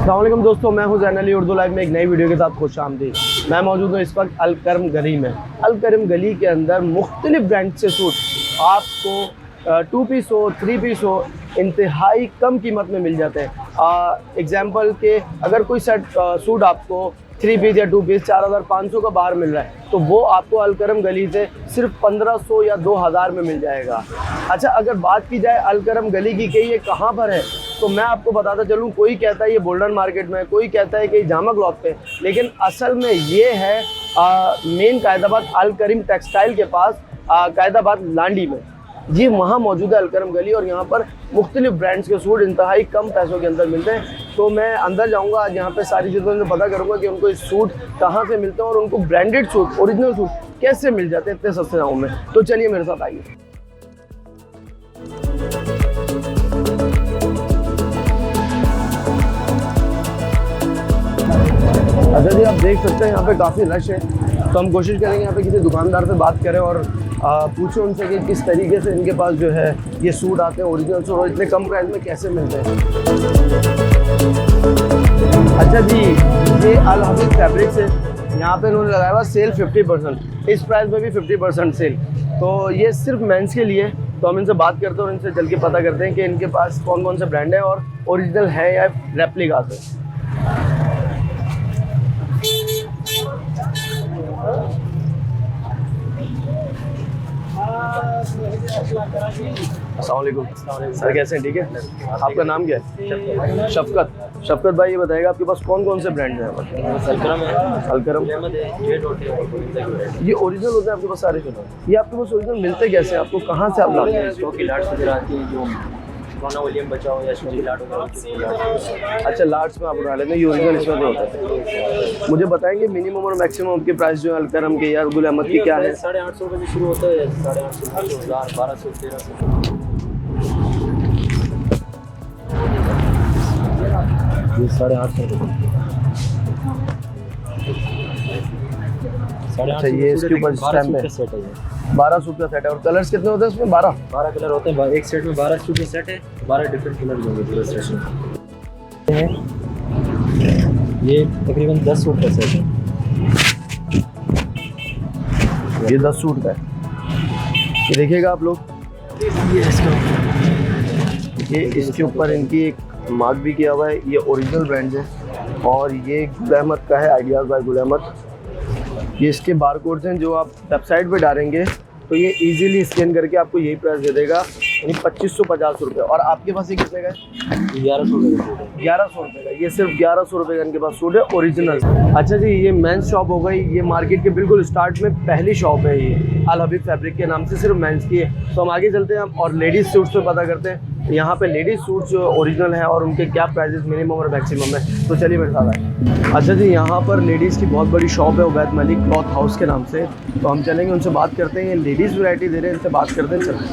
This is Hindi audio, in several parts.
अस्सलाम वालेकुम दोस्तों, मैं हूं ज़ैन अली। उर्दू लाइव में एक नई वीडियो के साथ खुश आमदीद। मैं मौजूद हूं इस वक्त अलकरम गली में। अलकरम गली के अंदर मुख्तलिफ ब्रांड से सूट आपको 2 पीस हो, 3 पीस हो, इंतहाई कम कीमत में मिल जाते हैं। एग्जाम्पल के अगर कोई सूट आपको 3 पीस या 2 पीस 4500 का बाहर मिल रहा है तो वो आपको अलकरम गली से सिर्फ 1500 या 2000 में मिल जाएगा। अच्छा, अगर बात की जाए अलकरम गली की कि ये कहाँ पर है तो मैं आपको बताता चलूँ। कोई कहता है ये गोल्डन मार्केट में, कोई कहता है कि जामा क्लॉथ पे, लेकिन असल में ये है मेन कायदाबाद अलकरीम टेक्सटाइल के पास, कायदाबाद लांडी में। जी वहाँ मौजूद है अलकरम गली और यहाँ पर मुख्तलिफ ब्रांड्स के सूट इंतहाई कम पैसों के अंदर मिलते हैं। तो मैं अंदर जाऊँगा आज, यहाँ पे सारी चीज़ों से पता करूँगा कि उनको इस सूट कहाँ से मिलते हैं और उनको ब्रांडेड सूट, ओरिजिनल सूट कैसे मिल जाते हैं इतने सस्ते दामों में। तो चलिए मेरे साथ आइए। अच्छा जी, आप देख सकते हैं यहाँ पे काफ़ी रश है, तो हम कोशिश करेंगे यहाँ पे किसी दुकानदार से बात करें और पूछें उनसे कि किस तरीके से इनके पास जो है ये सूट आते हैं ओरिजिनल सूट और इतने कम प्राइस में कैसे मिलते हैं। अच्छा जी, ये अल हबीब फैब्रिक्स है, यहाँ पे इन्होंने लगाया हुआ सेल 50%, इस प्राइस में भी 50% सेल। तो ये सिर्फ मेंस के लिए। तो हम इनसे बात करते हैं और इनसे चल के पता करते हैं कि इनके पास कौन कौन से ब्रांड है और ओरिजिनल है या रेप्लिका से। अस्सलाम वालेकुम सर, कैसे हैं? ठीक है। आपका नाम क्या है? शफकत। शफकत भाई, ये बताइएगा आपके पास कौन कौन से ब्रांड हैं? अलकरम, ये ओरिजिनल होते हैं आपके पास सारे? ये आपके पास ओरिजिनल मिलते कैसे हैं? आपको कहाँ से आप लाते हैं? बचाओ या अच्छा, लार्ड्स में आप उठा लेते हैं, ये ओरिजिनल इसमें तो होता है। मुझे बताएंगे मिनिमम और मैक्सिमम आपके प्राइस जो है अलकरम के या गुल अहमद की क्या है? 850 रुपये से शुरू होता है, 850, 1000, 1200, 1300। ये 850 रुपये। अच्छा, ये इसके ऊपर स्टैम्प है। 12 सूट का सेट है। और कलर्स कितने होते हैं इसमें? 12 कलर होते हैं। एक सेट में 12 सूट का सेट है, 12 डिफरेंट कलर होंगे पूरे सेट में। ये तकरीबन 10 सूट का सेट है। ये 10 सूट का है। ये देखिएगा आप लोग, ये इसके ऊपर इनकी एक मार्क भी किया हुआ है। ये ओरिजिनल ब्रांड है और ये गुल अहमद का है, आइडियाज़ बाय गुल अहमद। ये इसके बार कोड्स हैं जो आप वेबसाइट पे डालेंगे तो ये इजीली स्कैन करके आपको यही प्राइस दे देगा, यानी 2550 रुपये। और आपके पास ये कितने का है? 1100 रुपये का। 1100 रुपये का। ये सिर्फ 1100 रुपये का इनके पास सूट है ओरिजिनल। अच्छा जी, ये मेंस शॉप हो गई। ये मार्केट के बिल्कुल स्टार्ट में पहली शॉप है, ये अल हबीब फैब्रिक के नाम से, सिर्फ मेंस की है। तो हम आगे चलते हैं और लेडीज़ सूट्स पे पता करते हैं यहाँ पे लेडीज़ सूट्स जो ओरिजिनल है और उनके क्या प्राइजेस मिनिमम और मैक्सिमम है। तो चलिए मेरे साथ आए। अच्छा जी, यहाँ पर लेडीज़ की बहुत बड़ी शॉप है, उबैद मलिक क्लॉथ हाउस के नाम से। तो हम चलेंगे, उनसे बात करते हैं। ये लेडीज़ वैरायटी दे रहे हैं, इनसे बात करते हैं। चलते हैं।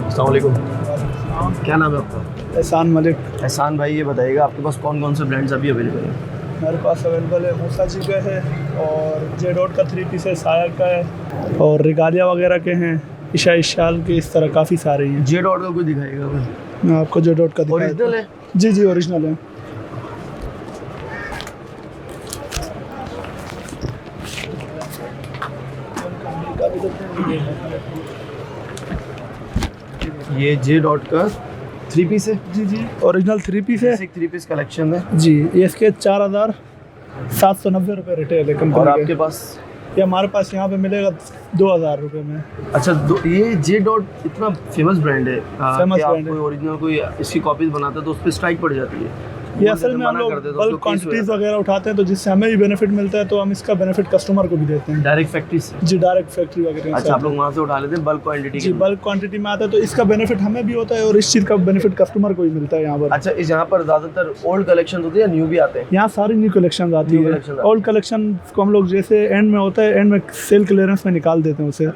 अस्सलाम वालेकुम, क्या नाम है आपका? एहसान मलिक। एहसान भाई, ये बताइएगा आपके पास कौन कौन से ब्रांड्स अभी अवेलेबल हैं? मेरे पास अवेलेबल है मूसा जी का है और जे डॉट का 3 पीस है, साया का है और रिगालिया वगैरह के हैं, ईशा इशाल के, इस तरह काफ़ी सारे हैं। जे डॉट का कोई दिखाएगा? मैं आपको जे डॉट का ओरिजिनल है? जी जी, ओरिजिनल है। ये जे डॉट का 3 पीस है? जी जी, ओरिजिनल 3 पीस है। 3 पीस कलेक्शन है जी। ये इसके 4790 रुपये रिटेल है कंपनी। और आपके पास? ये हमारे पास यहाँ पे मिलेगा 2000 रुपये में। अच्छा, ये जे डॉट इतना फेमस ब्रांड है, फेमस ब्रांड है। कोई ओरिजिनल कोई इसकी कॉपीज बनाता है तो उस पर स्ट्राइक पड़ जाती है। ये असल में हम लोग बल्क क्वांटिटीज़ वगैरह उठाते हैं तो जिससे हमें भी बेनिफिट मिलता है, तो हम इसका बेनिफिट कस्टमर को भी देते हैं डायरेक्ट फैक्ट्री से। जी, डायरेक्ट फैक्ट्री वगैरह। अच्छा, आप लोग वहाँ से उठा लेते हैं बल्क क्वांटिटी? जी, बल्क क्वांटिटी में आता है तो इसका बेनिफिट हमें भी होता है और इस चीज़ का बेनिफिट कस्टमर को भी मिलता है यहाँ पर। अच्छा, इस यहाँ पर ज़्यादातर ओल्ड कलेक्शन होती है या न्यू भी आते हैं? यहाँ सारी न्यू कलेक्शन आती है। ओल्ड कलेक्शन को हम लोग जैसे एंड में होता है, एंड में सेल क्लियरेंस में निकाल देते हैं उसे।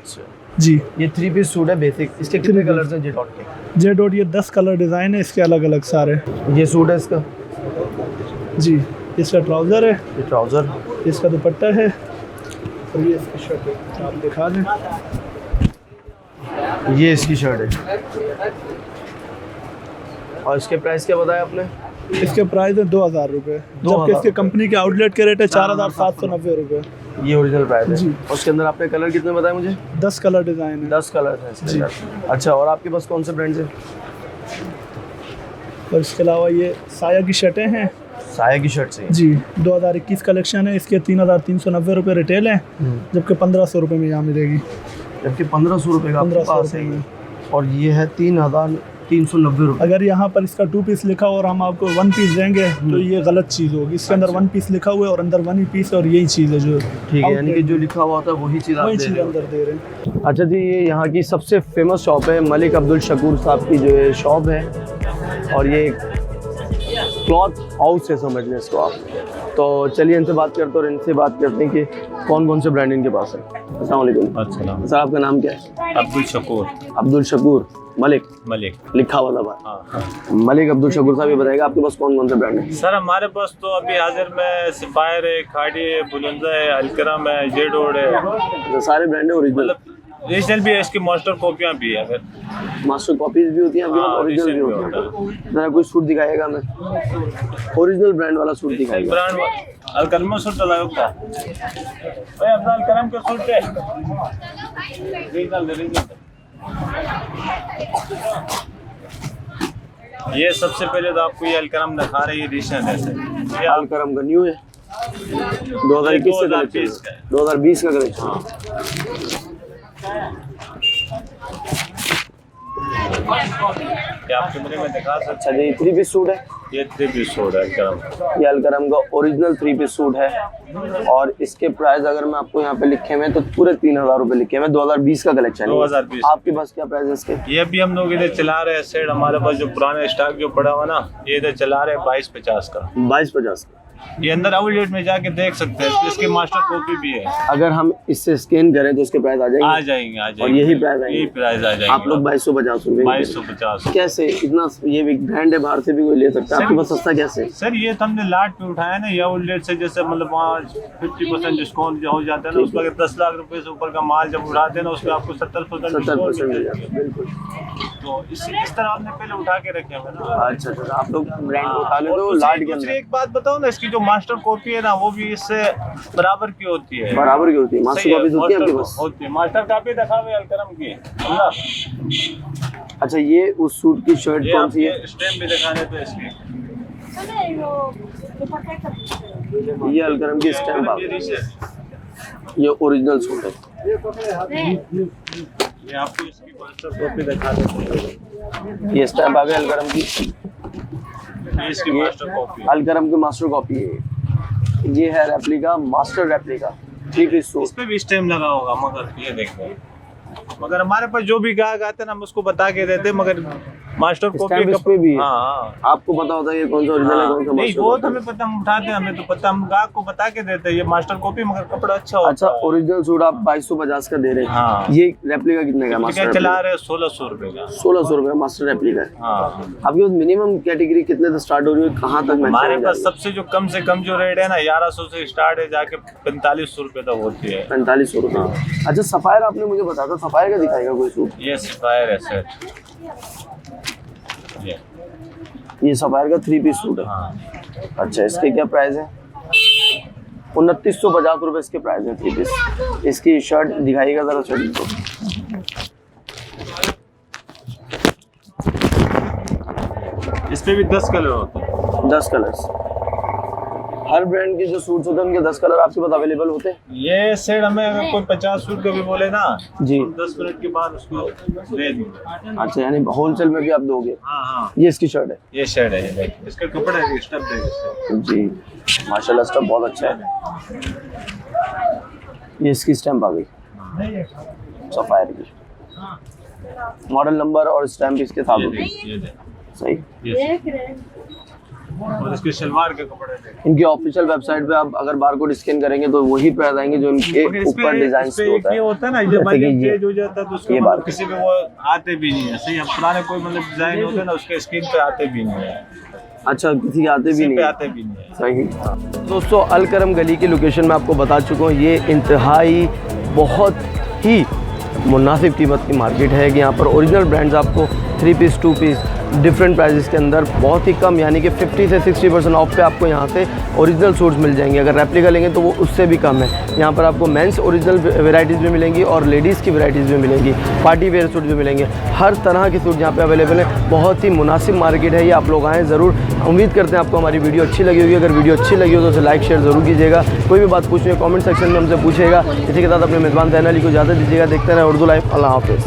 जी, ये 3 पीस सूट है बेसिक। इसके कितने कलर्स हैं जे डॉट के? जे डॉट ये 10 कलर डिज़ाइन है इसके अलग अलग सारे। ये सूट है इसका? जी, इसका ट्राउज़र है, ये ट्राउज़र, इसका दुपट्टा है और ये इसकी शर्ट है। आप दिखा दें, ये इसकी शर्ट है। और इसके प्राइस क्या बताया आपने? इसके प्राइस है 2000 रुपये, 2000 जबकि इसके कंपनी के आउटलेट के रेट है 4790 रुपये। ये ओरिजिनल प्राइस है। जी। और उसके अंदर आपने कलर कितने बताए मुझे? 10 कलर डिज़ाइन है। 10 कलर हैं इसके जी। अंदर। अच्छा, और आपके पास कौन से ब्रांड्स हैं? और इसके अलावा ये साया की शर्टें हैं। साया की शर्ट से जी, 2021 कलेक्शन है। इसके 3390 रुपये रिटेल है, जबकि 1500 रुपये में यहाँ मिलेगी। जबकि 1500 रुपये का आपके 1500 पास रुपये है। में। और ये है 3390 रुपये। अगर यहाँ पर इसका 2 पीस लिखा हो और हम आपको 1 पीस देंगे तो ये गलत चीज़ होगी। इसके अंदर 1 पीस लिखा हुआ है और अंदर 1 ही पीस है, और यही चीज़ है जो ठीक है, यानी कि जो लिखा हुआ होता है वही चीज़ आप वही दे चीज़ रहे हो। अंदर दे रहे हैं। अच्छा जी, ये यहाँ की सबसे फेमस शॉप है, मलिक अब्दुल शकूर साहब की जो है शॉप है। और ये क्लॉथ हाउस है, समझ लें इसको आप। तो चलिए इनसे बात करते हैं और इनसे बात करते हैं कि कौन कौन से ब्रांड इनके पास है। अस्सलाम वालेकुम। अस्सलाम। सर, आपका नाम क्या है? अब्दुल शकूर अब्दुल शकूर मलिक मलिक। लिखा हुआ था बाहर। हाँ। मलिक अब्दुल शकूर साहब, ये बताएगा आपके पास कौन कौन से ब्रांड है? सर हमारे पास तो अभी हाजिर में सफायर है, खाड़ी है, बुलंदा है, अलकरम है, जेडोड है। तो सारे ब्रांड है ओरिजिनल? मतलब ओरिजिनल भी है, इसकी मास्टर कॉपियाँ भी है। अगर मास्टर कॉपीज भी होती हैं आपके पास, हाँ, ओरिजिनल भी original होती है। जरा कोई सूट दिखाएगा हमें, ओरिजिनल ब्रांड वाला सूट दिखाएगा। ब्रांड अलकरम सूट चलाओ का भाई, अपना अलकरम का सूट है। ये सबसे पहले तो आपको ये अलकरम दिखा रहे हैं, ये रिशन है सर। ये अल करम का न्यू है, 2021 से कलेक्शन, 2020 का कलेक्शन। क्या आप कैमरे में दिखा सकते अच्छा जी, 3 पीस सूट है। हैं? ये 3 पीस सूट है अलकरम। ये अलकरम का ओरिजिनल 3 पीस सूट है। और इसके प्राइस अगर मैं आपको यहाँ पे लिखे हुए हैं तो पूरे 3000 रुपए लिखे हुए हैं। 2020 का कलेक्शन है। 2020। आपके पास क्या प्राइस है इसके? ये भी हम लोग इधर चला रहे हैं सेट, हमारे पास जो पुराना स्टॉक जो पड़ा हुआ ना, ये इधर चला रहे हैं 2250 का। 2250 का। ये अंदर आउटलेट में जाके देख सकते हैं, इसकी मास्टर कॉपी भी है। अगर हम इससे स्कैन करें तो उसके प्राइस आ आ जाएंगे। जाएंगे आ जाएंगे। और यही प्राइस आएंगे? यही प्राइस आ जाएंगे। आप लोग 2250 रुपए 2250। कैसे इतना? ये भी ब्रांड है, बाहर से भी कोई ले सकता है, आपके पास सस्ता कैसे? सर ये तो हमने लाट पे उठाया ना, ये आउटलेट से, जैसे मतलब वहाँ 50% डिस्काउंट हो जाता है ना, उसमें अगर 10 लाख रुपए से ऊपर का माल जब उठाते हैं ना, उसमें आपको 70% 70% मिल डिस्काउंट जाता है, बिल्कुल। तो इस तरह हमने पहले उठा के रखे हैं ना। अच्छा अच्छा, आप लोग ब्रांड उठा लेते हो और लाट के दूसरी अंदर। एक बात बताओ ना, इसकी जो मास्टर कॉपी है ना, वो भी इससे बराबर की होती है। बराबर की होती है? मास्टर सही है, कॉपीज होती है आपके मास्टर पास? होती है। मास्टर कॉपी दिखा हुए अलकरम की, समझा? अच्छा, ये उस सूट की शर्ट ये कौन सी है? आपके स्टैम्प भी दिखाने पे इसकी। ये अलकरम की स्टैम्प आ ये गई। रिसेट। ये ओरिजिनल सूट है। ये आपको इसकी मास्टर कॉपी दिखा देते हैं। ये स्टैम्प आ गई अलकरम की। ये इसकी मास्टर कॉपी है। अलकरम की मास्टर कॉपी है। ये है रेप्लिका, मास्टर रेप्लिका 3 पीस इस सूट। पे भी स्टैम्प लगा होगा, मगर ये देखो, मगर हमारे पास जो भी ग्राहक आते हैं ना, हम उसको बता के देते हैं, मगर मास्टर कॉपी स्टैम्प इस पे भी है? हाँ आपको पता होता है ये कौन सा ओरिजिनल है, कौन सा नहीं, मास्टर वो तो कॉपी? हमें पता, हम उठाते हैं, हमें तो पता, हम ग्राहक को बता के देते हैं ये मास्टर कॉपी, मगर कपड़ा अच्छा होता अच्छा, है। ओरिजिनल सूट आप 2250 का दे रहे हैं। हाँ। ये रेप्लिका कितने का? क्या मास्टर चला रहे हैं 1600 रुपए का। 1600 रुपए मास्टर रेप्लिका है। हाँ, आपके पास मिनिमम कैटेगरी कितने से स्टार्ट हो रही है, कहाँ तक हमारे मैक्सिमम पास सबसे जो कम से कम जो रेट है ना, 1100 से स्टार्ट है, जाके 4500 रुपए तक होती है। 4500 रुपए। अच्छा, सफायर आपने मुझे बताया था, सफायर का दिखाएगा कोई सूट? ये सफायर है सेट। ये सफायर का 3 पीस सूट है। हाँ, अच्छा, इसके क्या प्राइस है? 2950 रुपए इसके प्राइस है 3 पीस। इसकी शर्ट दिखाइएगा जरा, शर्ट को। इस पे भी 10 कलर होते हैं। 10 कलर्स। हर ब्रांड के जो सूट्स होते हैं उनके 10 कलर आपके पास अवेलेबल होते हैं? ये सेट हमें अगर कोई 50 सूट का भी बोले ना जी। हम 10 मिनट के बाद उसको दे देंगे। अच्छा, यानी होलसेल में भी आप दोगे? हाँ हाँ, ये इसकी शर्ट है? ये शर्ट है, ये देख, इसका कपड़ा है, स्टफ देख। जी, माशाल्लाह स्टफ बहुत अच्छा है। ये इसकी स्टैम्प आ गई सफायर की। मॉडल नंबर और स्टैम्प इसके साथ होती है। ये देख, सही। ये और इसके शलवार के कपड़े देख। इनकी ऑफिशियल वेबसाइट पे आप अगर बारकोड स्कैन करेंगे तो वही प्राइस आएंगे जो इनके मगर इस पे- ऊपर डिजाइन इस पे होता एक ये है। होता है ना, जब जैसे कि ये- चेंज हो जाता है तो उसके ये मतलब बात। किसी पे वो आते भी नहीं है। सही है, पुराने कोई मतलब डिजाइन होते हैं ना, उसके स्क्रीन पे आते भी नहीं है। अच्छा, किसी के आते भी किसी नहीं पे है। आते भी नहीं है। सही। दोस्तों, अल करम गली की लोकेशन मैं आपको बता चुका हूँ। ये इंतहाई बहुत ही मुनासिब कीमत की मार्केट है कि यहाँ पर ओरिजिनल ब्रांड्स आपको 3 पीस 2 पीस डिफरेंट प्राइजेस के अंदर बहुत ही कम, यानी कि 50 से 60% ऑफ पे आपको यहाँ से ओरिजिनल सूट्स मिल जाएंगे। अगर रेप्लिका लेंगे तो वो उससे भी कम है। यहाँ पर आपको मेंस ओरिजिनल वेराइटीज़ भी मिलेंगी और लेडीज़ की वेराइटीज़ भी मिलेंगी, पार्टी वेयर सूट भी मिलेंगे। हर तरह के सूट यहाँ पे अवेलेबल है। बहुत ही मुनासिब मार्केट है ये, आप लोग आएँ ज़रूर। उम्मीद करते हैं आपको हमारी वीडियो अच्छी लगी होगी। अगर वीडियो अच्छी लगी हो तो उसे लाइक शेयर ज़रूर कीजिएगा। कोई भी बात पूछनी है कॉमेंट सेक्शन में हमसे पूछिएगा। इसी के साथ अपने मेज़बान ज़ैन अली को इजाज़त दीजिएगा। देखते रहें उर्दू लाइव। अल्लाह हाफ़िज़।